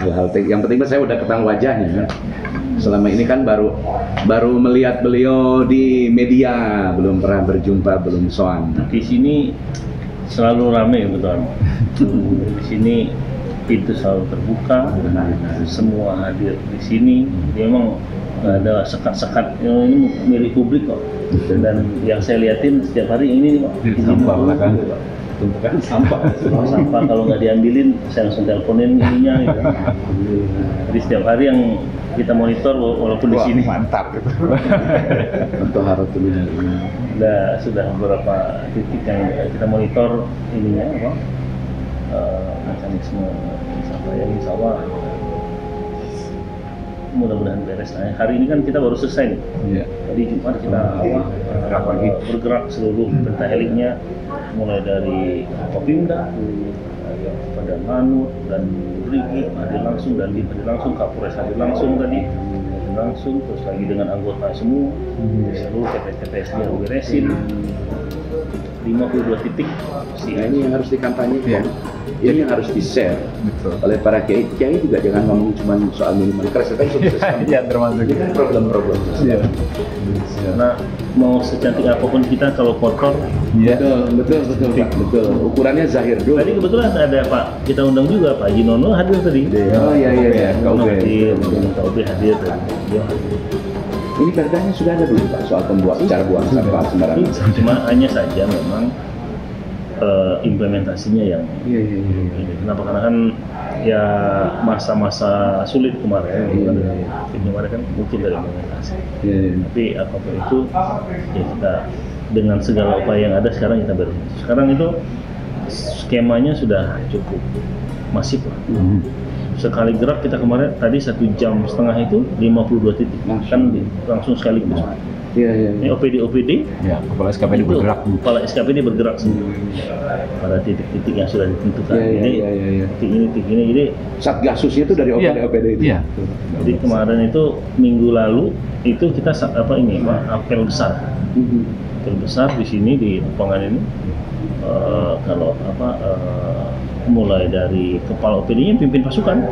Hal-hal yang penting saya udah ketemu wajahnya. Selama ini kan baru melihat beliau di media, belum pernah berjumpa, belum soan. Di sini selalu ramai betul. Di sini pintu selalu terbuka, semua hadir di sini. Dia memang nggak ada sekat-sekat, ini milik publik kok. Dan yang saya liatin setiap hari ini Pak, Sampah kan, tumpukan sampah. sampah kalau nggak diambilin saya langsung teleponin ininya gitu. Jadi setiap hari yang kita monitor walaupun di sini mantap gitu. Untuk harus sudah beberapa titik yang kita monitor ininya apa mekanisme sampah yang insya Allah mudah-mudahan beres. Nah, hari ini kan kita baru selesai nih. Iya. Tadi Jumat kita bergerak seluruh pentaheliknya mulai dari Kopimda, pada Lanut dan Brigi hadir langsung, dan hadir langsung, Kapolres hadir langsung tadi hadir langsung, terus lagi dengan anggota semua seluruh TPS-TPS-nya beresin 52 titik. Nah, ini yang harus dikampanyekan. Ini yang harus di-share oleh para kiai. Kiai juga jangan ngomong cuma soal minuman keras, tapi sukses. Iya, termasuk. Ini kan problem-problem. Iya. Karena mau secantik apapun kita kalau kotor. Iya. Betul, Pak. Betul. Ukurannya zahir dulu. Tadi kebetulan ada Pak, kita undang juga Pak Jinono hadir tadi. Oh iya. Jinono hadir, KUB hadir tadi. Dia hadir. Ini perdanya sudah ada belum Pak soal cara buang sampah sembarangan? Cuma hanya saja memang implementasinya yang ini. Kenapa? Karena kan ya masa-masa sulit kemarin, kemarin kan mungkin dari implementasi. Tapi apapun itu ya kita dengan segala upaya yang ada sekarang kita beres. Sekarang itu skemanya sudah cukup masif lah. Sekali gerak kita kemarin tadi 1,5 jam itu 52 titik kan langsung sekaligus. Ini OPD Ya, kepala SKPD itu, bergerak. kepala SKPD bergerak sendiri pada titik-titik yang sudah ditentukan. Titik ini jadi Satgasusnya itu dari OPD itu. Iya. jadi kemarin itu minggu lalu itu kita apel besar. Apel besar di sini di lapangan ini mulai dari kepala OPD-nya pimpin pasukan.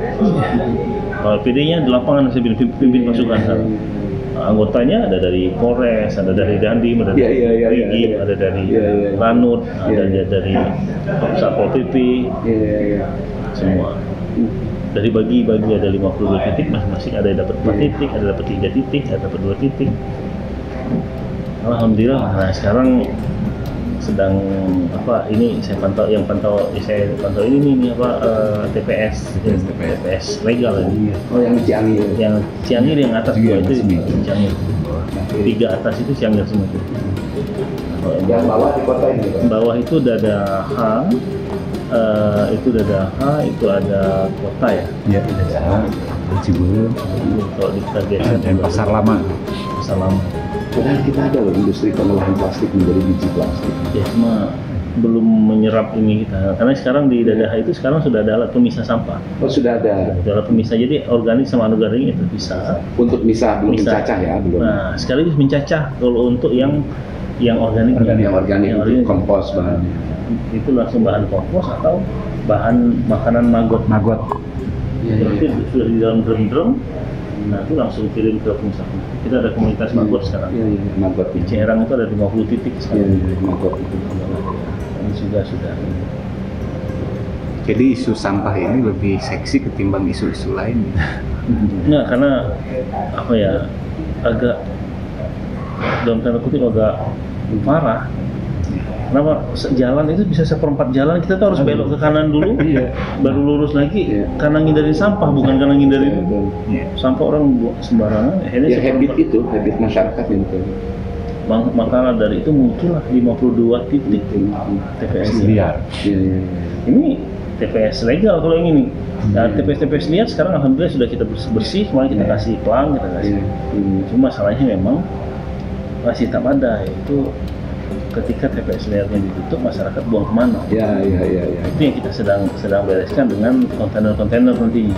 Kepala OPD-nya di lapangan saya bilang pimpin pasukan. Anggotanya ada dari Polres, ada dari Dandim, ada dari Brigi, ada dari Lanut, ada dari Satpol PP, semua. Dari bagi ada 52 titik, masing-masing ada yang dapat 4 titik, ada dapat 3 titik, ada dapat 2 titik. Alhamdulillah. Nah sekarang sedang ini saya pantau ini TPS legal ini. Oh yang di Ciangir. Yang Ciangir yang atas dua itu Ciangir. 3 atas itu Ciangir semua. Yang bawah di kota ini. Bawah itu udah ada itu ada kota ya. Iya, ada Cibulu. Kalau di Kagesan Dan Pasar Lama. Padahal kita ada loh industri pengolahan plastik menjadi biji plastik. Ya cuma belum menyerap ini kita. Karena sekarang di Dadaha itu sekarang sudah ada alat pemisah sampah. Oh sudah ada. Ada alat pemisah, jadi organik sama anorganik itu bisa. Untuk belum mencacah ya, belum. Nah sekaligus mencacah kalau untuk yang organik. Yang organik itu kompos bahannya. Itu langsung bahan kompos atau bahan makanan magot. Berarti sudah di dalam drum. Nah itu langsung kirim ke pemisah. Kita ada komunitas magot sekarang. Magot di Cerang itu ada 50 titik sekarang. Magot itu. Ini sudah. Jadi isu sampah ini lebih seksi ketimbang isu-isu lain. Enggak, karena agak dalam tanda kutip agak parah. Kenapa jalan itu bisa seperempat jalan kita tuh harus belok ke kanan dulu, baru lurus lagi karena ngindarin sampah, bukan karena ngindarin sampah orang buang sembarangan. Ya habit masyarakat itu. Maka dari itu muncullah 52 titik TPS liar. Ini TPS legal kalau yang ini. Nah, TPS liar sekarang alhamdulillah sudah kita bersih, malah kita kasih pelang, kita kasih. Cuma masalahnya memang masih tak ada, itu ketika TPS liarnya ditutup, masyarakat buang kemana? Ya. Itu yang kita sedang bereskan dengan kontainer nantinya.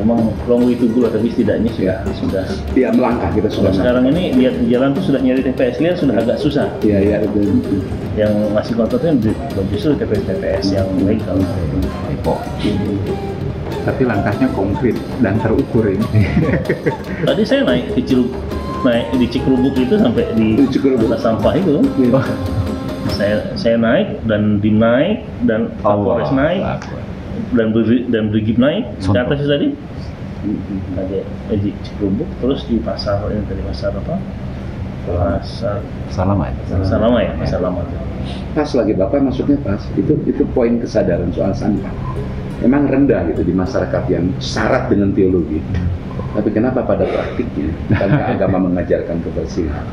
Memang long way to go, tapi setidaknya sudah. Ya melangkah kita sudah. Sekarang ini lihat di jalan tuh sudah nyari TPS liar sudah agak susah. Iya. Yang masih kontaknya justru TPS yang legal. Tapi langkahnya konkret dan terukur ini. Tadi saya naik di Cikurubuk itu sampai di Cikurubuk. atas sampah itu. Iya. Saya naik dan Dim naik dan Kapolres naik dan Brigip naik ke atas itu tadi. Ada di Cikurubuk, terus di pasar ini tadi pasar apa? Pasar Salamat. Salama ya, pasar lama. Pas lagi Bapak maksudnya pas. Itu poin kesadaran soal sampah. Memang rendah gitu di masyarakat yang syarat dengan teologi. Tapi kenapa pada praktiknya? Karena agama mengajarkan kebersihan,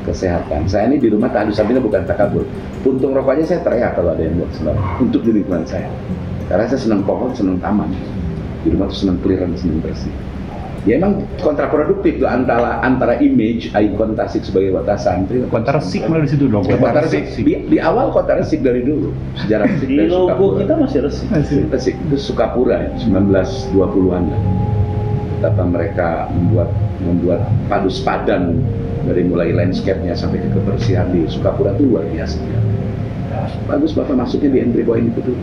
kesehatan. Saya ini di rumah tak sampingnya bukan takabur. Puntung rokoknya saya teriak kalau ada yang buat sembarang untuk di lingkungan saya. Karena saya senang pohon, senang taman. Di rumah tuh senang clearance, senang bersih. Ya emang kontraproduktif tuh antara image ikon Tasik sebagai kota santri. Kota Resik malah di situ dong. Kota Resik. Di awal kota Resik dari dulu. Sejarah Resik Di dari logo Sukapura. kita masih Resik. Resik itu Sukapura ya, 1920-an. Betapa mereka membuat padus padan dari mulai landscape-nya sampai ke kebersihan di Sukapura itu luar biasa. Bagus Bapak masuknya di entry point itu tuh.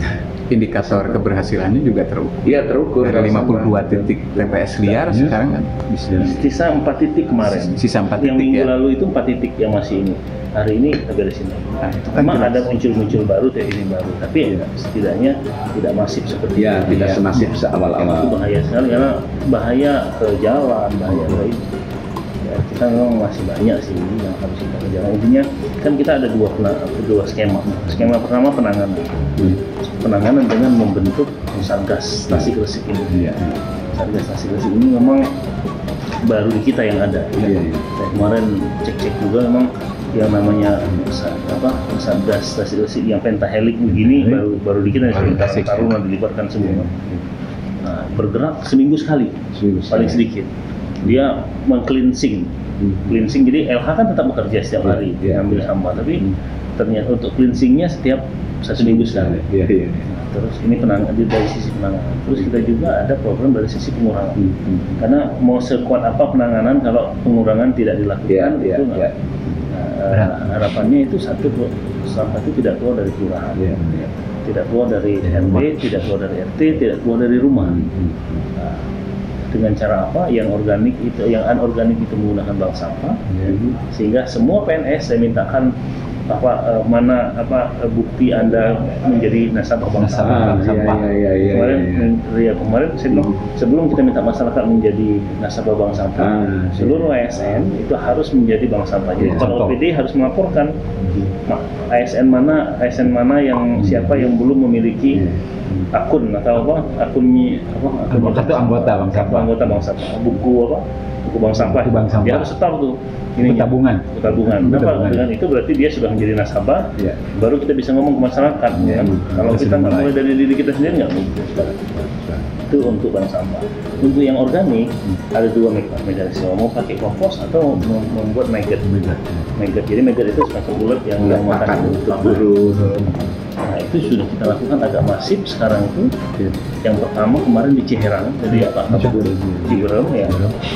Indikator keberhasilannya juga terukur. Iya terukur. Dari 52 titik TPS liar sekarang kan bisa Sisa 4 titik kemarin. sisa 4 Yang titik minggu ya. lalu itu 4 titik yang masih ini. Hari ini kita beresin lagi. Nah, itu kan Memang jelas. ada muncul baru, teknik baru, tapi setidaknya tidak masif seperti Ya tidak Iya. semasif itu seawal-awal. bahaya sekali karena bahaya ke jalan, bahaya ke ini. Ya, kita memang masih banyak sih yang harus kita kerjakan. Intinya kan kita ada dua skema. Skema pertama penanganan. Penanganan dengan membentuk Satgas Tasik Resik ini. Iya. Satgas Tasik Resik ini memang baru di kita yang ada. Iya, iya. Saya kemarin cek juga memang yang namanya Satgas Tasik Resik yang pentahelik begini baru di kita yang Tasik. Taruna dilibatkan semua. Nah, bergerak seminggu sekali, paling sedikit. Dia meng-cleansing. Cleansing jadi LH kan tetap bekerja setiap hari ambil sampah, tapi ternyata untuk cleansingnya setiap 1 minggu sekali. Iya, iya. Terus ini dari sisi penanganan. Terus kita juga ada program dari sisi pengurangan. Karena mau sekuat apa penanganan kalau pengurangan tidak dilakukan Iya, itu iya. harapannya itu sampah itu tidak keluar dari kelurahan, Iya. tidak keluar dari RW, tidak keluar dari RT, tidak keluar dari rumah. Nah, dengan cara apa? Yang organik itu, yang anorganik itu menggunakan bank sampah, sehingga semua PNS saya mintakan bukti Anda menjadi nasabah bank sampah. Kemarin saya bilang sebelum kita minta masyarakat menjadi nasabah bank sampah, seluruh ASN itu harus menjadi bank sampah. Jadi kalau OPD harus melaporkan ASN mana yang siapa yang belum memiliki akun atau Kartu anggota bank sampah. anggota bank sampah, buku bank sampah. Buku bank sampah. Dia harus setor tuh. Buku tabungan. Kenapa? Dengan itu berarti dia sudah menjadi nasabah. Iya. Baru kita bisa ngomong ke masyarakat. Iya. Kan? Kalau Kita kita sudah nggak mulai. mulai dari diri kita sendiri nggak mungkin. Itu untuk bank sampah. Untuk yang organik ada 2 mekanisme. Mau pakai kompos atau membuat maggot. Jadi maggot itu semacam ulat yang makan untuk buruh. Nah itu sudah kita lakukan agak masif sekarang itu. Yang pertama kemarin di Ciherang, jadi Ciberem ya.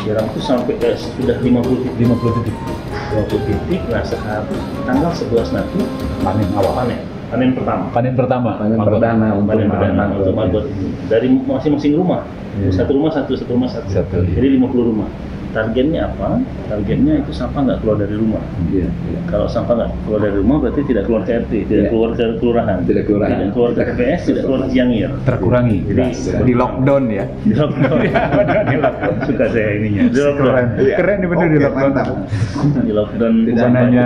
Ciherang itu sampai sudah 50 titik. 50 titik. Nah sekarang tanggal 11 nanti panen pertama. Panen pertama. Panen perdana Untuk maggot dari masing-masing rumah. Satu rumah satu. Jadi 50 rumah. Targetnya apa? Targetnya itu sampah nggak keluar dari rumah. Iya. Kalau sampah nggak keluar dari rumah berarti tidak keluar ke RT, tidak Iya. keluar ke kelurahan, Tidak kelurahan. tidak keluar ke TPS, tidak keluar ke Ciangir. Terkurangi. Jadi Di lockdown ya. di lockdown. Suka saya ininya. Di lockdown. Keren nih bener di lockdown. Di lockdown. Bukan hanya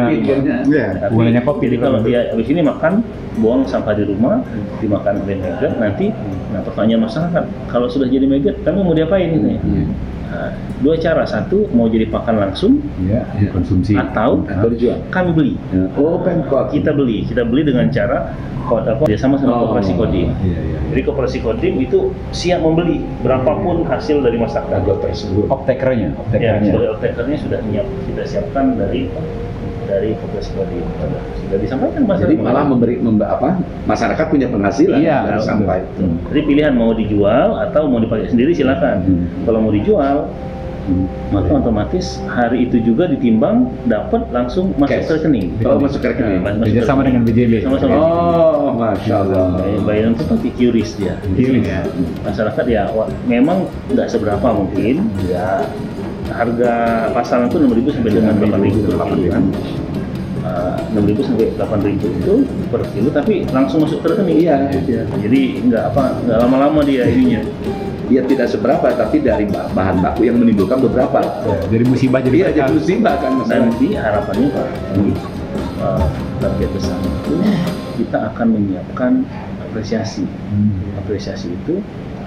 Iya. Tapi, gunanya kopi. jadi kalau dia habis ini makan, buang sampah di rumah, dimakan oleh maggot, nanti, nah pertanyaan masyarakat, kalau sudah jadi maggot, kamu mau diapain ini? Nah, 2 cara, satu mau jadi pakan langsung, Iya, konsumsi. atau Berjuang. kami beli. Oh, Pemkot. Kita beli dengan cara kerjasama sama Koperasi Kodim. Jadi Koperasi Kodim itu siap membeli berapapun hasil dari masyarakat. Optakernya. Ya, sebagai optakernya sudah kita siapkan dari Koperasi Kodim. Sudah disampaikan masyarakat. Jadi malah masyarakat punya penghasilan Iya, dari sampah itu. Jadi pilihan mau dijual atau mau dipakai sendiri silakan. Kalau mau dijual maka otomatis hari itu juga ditimbang dapat langsung masuk Cash. ke rekening. Oh, masuk ke rekening. Nah, masuk Kerja ke sama dengan rekening. BJB. Sama-sama. Oh, masya Allah. Bayaran itu pakai QRIS dia. QRIS. Ya. Masyarakat ya memang nggak seberapa mungkin. Ya harga pasaran itu 6.000 sampai dengan 8.000 per kilo kan. 6.000 sampai 8.000 itu per kilo, tapi langsung masuk ke rekening. Iya. Jadi nggak lama-lama dia ininya. Ya tidak seberapa, tapi dari bahan baku yang menimbulkan beberapa. Dari musibah jadi Iya, berkah. jadi musibah kan masalah. Nanti harapannya Pak, target besar itu kita akan menyiapkan apresiasi. Apresiasi itu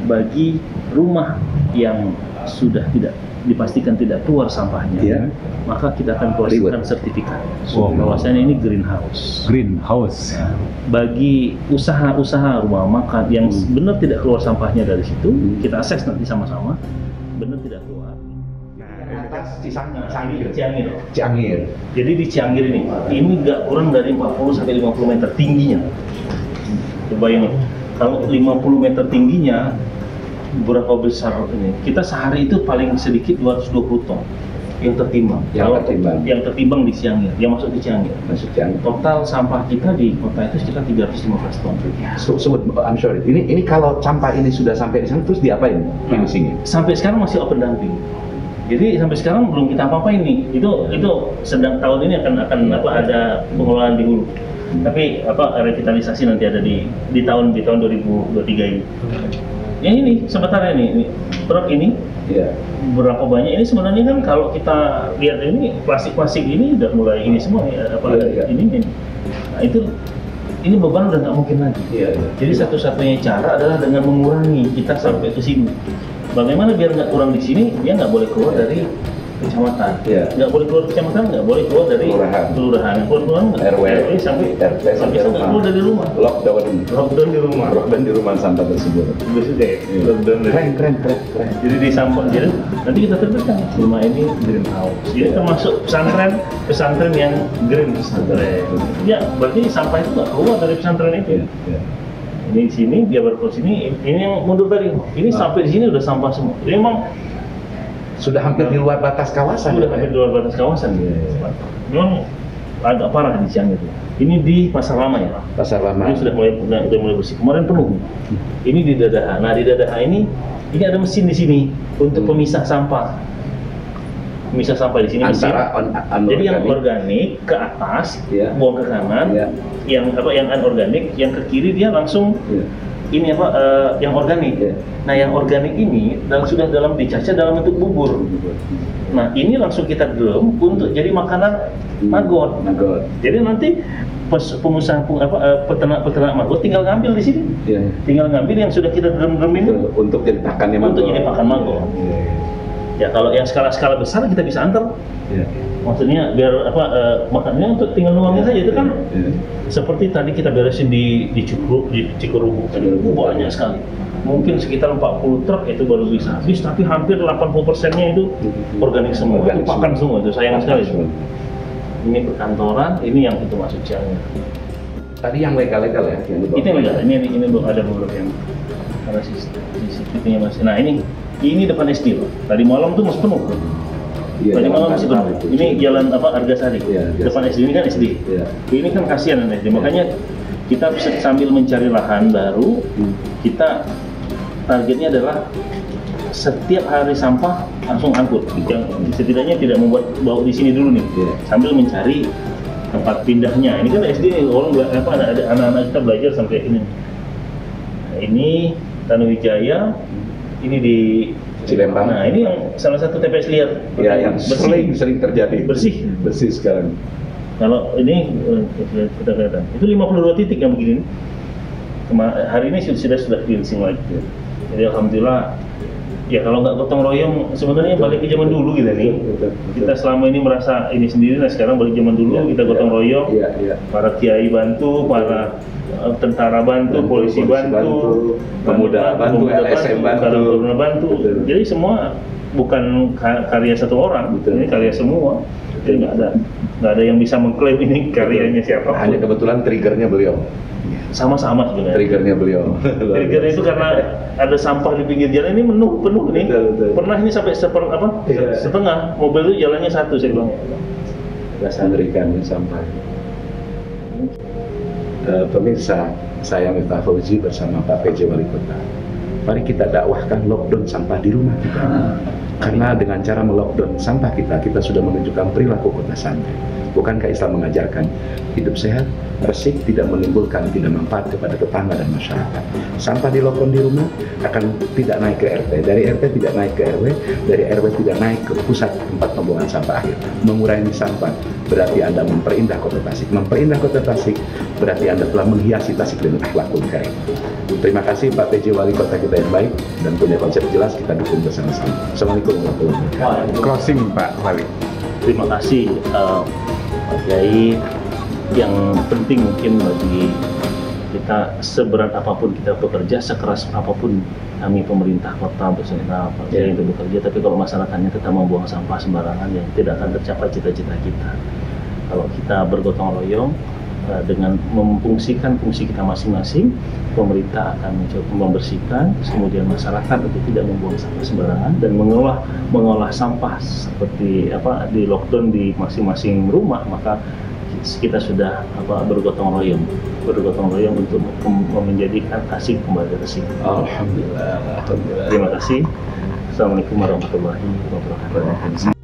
bagi rumah yang sudah tidak dipastikan tidak keluar sampahnya, Iya. maka kita akan keluarkan sertifikat Wow. bahwasanya ini greenhouse. Greenhouse. Nah, bagi usaha-usaha rumah makan yang benar tidak keluar sampahnya dari situ, kita akses nanti sama-sama, benar tidak keluar. Atas Ciangir. Ciangir. Jadi di Ciangir ini nggak kurang dari 40 sampai 50 meter tingginya. Coba ini, kalau 50 meter tingginya, berapa besar ini? Kita sehari itu paling sedikit 220 ton yang tertimbang. Yang tertimbang. Yang tertimbang di Ciangir, yang masuk di Ciangir. Masuk Ciangir. Total sampah kita di kota itu sekitar 315 ton. Sebut, I'm sorry. Ini kalau sampah ini sudah sampai di sana terus diapain? Finishingnya? Sampai sekarang masih open dumping. Jadi sampai sekarang belum kita apa-apain nih. Itu sedang tahun ini akan ada pengelolaan di hulu. Tapi revitalisasi nanti ada di tahun 2023 ini. Yang ini sebentar ini truk ini Iya. berapa banyak ini sebenarnya kan kalau kita lihat ini plastik ini udah mulai ini semua ya, Iya. ini. Nah itu ini beban udah nggak mungkin lagi. Iya. Jadi satu-satunya cara adalah dengan mengurangi kita sampai ke sini. Bagaimana biar nggak kurang di sini? Dia nggak boleh keluar dari kecamatan. Iya. Nggak boleh keluar kecamatan, nggak boleh keluar dari kelurahan. Keluar RW, sampai RT sampai nggak rumah. keluar dari rumah. Lockdown di rumah sampah tersebut. Sudah ya. Lockdown dari Keren. jadi di sampah, jadi nanti kita terbitkan rumah ini greenhouse. Jadi termasuk pesantren yang green pesantren. Ya, berarti sampah itu nggak keluar dari pesantren itu. Iya. Ini di sini dia berproses ini yang mundur tadi. Ini sampai di sini udah sampah semua. Jadi memang Sudah hampir di luar batas kawasan. sudah hampir di luar batas kawasan. Memang agak parah di Ciangir itu. Ini di Pasar Lama ya. Pasar Lama. Ini sudah mulai bersih. Kemarin penuh. Ini di Dadaha. Nah di Dadaha ini ada mesin di sini untuk pemisah sampah. Pemisah sampah di sini mesin. Antara Jadi yang organik ke atas, Iya. buang ke kanan. Iya. Yang anorganik, yang ke kiri dia langsung Iya. ini yang organik. Iya. Nah yang organik ini sudah dicaca dalam bentuk bubur. Nah ini langsung kita drum untuk jadi makanan maggot. Jadi nanti pengusaha peternak maggot tinggal ngambil di sini. Iya. Tinggal ngambil yang sudah kita drum ini Untuk jadi pakannya untuk jadi pakan maggot. Ya kalau yang skala besar kita bisa antar. Iya. Maksudnya biar makannya untuk tinggal nuangin saja itu kan. Iya. Seperti tadi kita beresin di Cikurubu, banyak sekali. Mungkin sekitar 40 truk itu baru bisa habis, tapi hampir 80%-nya itu organik semua, itu pakan semua, itu sayang sekali. Ini perkantoran, ini yang itu masuk Ciangir. Tadi yang legal ya? Itu yang enggak, ini ada beberapa yang karena CCTV-nya masih. Nah ini depan SD loh. Tadi malam tuh masih penuh. Iya, Tadi malam masih penuh. itu. Ini jalan Argasari. Iya, Depan SD ini kan SD. Iya. Ini kan kasihan SD. Makanya kita sambil mencari lahan baru, kita targetnya adalah setiap hari sampah langsung angkut. Yang setidaknya tidak membuat bau di sini dulu nih. Iya. Sambil mencari tempat pindahnya. Ini kan SD nih, orang ada anak-anak kita belajar sampai ini. Nah, ini Tanuwijaya, ini di Cilembang. Nah ini yang salah satu TPS liar. Ya, yang bersih. sering terjadi. Bersih sekarang. Kalau ini kita kelihatan. Itu 52 titik yang begini. Hari ini sudah cleansing lagi. Jadi alhamdulillah. Ya kalau nggak gotong royong sebenarnya balik ke zaman dulu gitu nih. Betul. Kita selama ini merasa ini sendiri, nah sekarang balik zaman dulu kita gotong royong. Iya. Para kiai bantu, para tentara bantu, polisi bantu, pemuda bantu, LSM bantu. Betul. Jadi semua bukan karya satu orang, Betul. ini karya semua. Jadi nggak ada nggak ada yang bisa mengklaim ini karyanya siapa. Hanya kebetulan triggernya beliau. Sama-sama sebenarnya. Triggernya beliau. Triggernya itu karena ada sampah di pinggir jalan ini penuh nih. Betul. Pernah ini sampai Iya. setengah mobil itu jalannya satu saya bilang. Rasa ngerikan sampah. Pemirsa, saya Miftah Fauzi bersama Pak PJ Wali Kota. Mari kita dakwahkan lockdown sampah di rumah kita. Karena dengan cara melockdown sampah kita sudah menunjukkan perilaku kota santai. Bukankah Islam mengajarkan hidup sehat, bersih, tidak menimbulkan tidak manfaat kepada tetangga dan masyarakat. Sampah di lockdown di rumah akan tidak naik ke RT, dari RT tidak naik ke RW, dari RW tidak naik ke pusat tempat pembuangan sampah akhir. Mengurangi sampah berarti Anda memperindah kota Tasik. Memperindah kota Tasik berarti Anda telah menghiasi Tasik dengan akhlakul karim. Terima kasih Pak PJ Wali Kota kita yang baik dan punya konsep jelas, kita dukung bersama-sama. Assalamualaikum warahmatullahi wabarakatuh. Closing Pak Wali. Terima kasih Pak Kiai. Yang penting mungkin bagi kita, seberat apapun kita bekerja, sekeras apapun kami pemerintah kota beserta Pak Kiai itu bekerja, tapi kalau masyarakatnya tetap membuang sampah sembarangan, ya tidak akan tercapai cita-cita kita. Kalau kita bergotong royong dengan memfungsikan fungsi kita masing-masing, pemerintah akan mencoba membersihkan, kemudian masyarakat untuk tidak membuang sampah sembarangan dan mengolah sampah seperti di lockdown di masing-masing rumah, maka kita sudah bergotong royong untuk menjadikan Tasik kembali bersih. Alhamdulillah. Terima kasih. Assalamualaikum warahmatullahi wabarakatuh.